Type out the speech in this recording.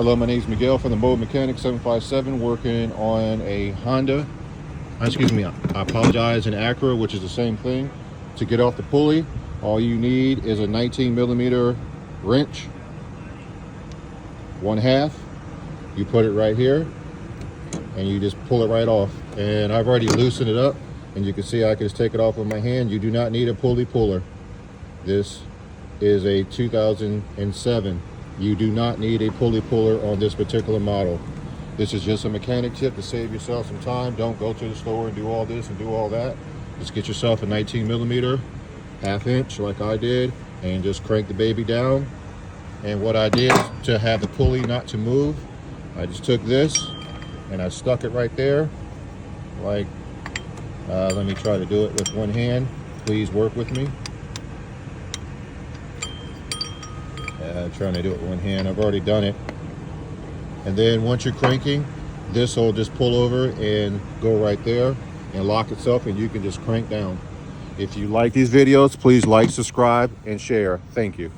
Hello, my name is Miguel from the Mobile Mechanic 757, working on a Honda. Excuse me, I apologize, an Acura, which is the same thing. To get off the pulley, all you need is a 19mm wrench, 1/2. You put it right here, and you just pull it right off. And I've already loosened it up, and you can see I can just take it off with my hand. You do not need a pulley puller. This is a 2007. You do not need a pulley puller on this particular model. This is just a mechanic tip to save yourself some time. Don't go to the store and do all this and do all that. Just get yourself a 19mm, 1/2 inch like I did, and just crank the baby down. And what I did to have the pulley not to move, I just took this and I stuck it right there. Like, let me try to do it with one hand. Please work with me. Trying to do it with one hand. I've already done it. And then once you're cranking, this will just pull over and go right there and lock itself, and you can just crank down. If you like these videos, please like, subscribe, and share. Thank you.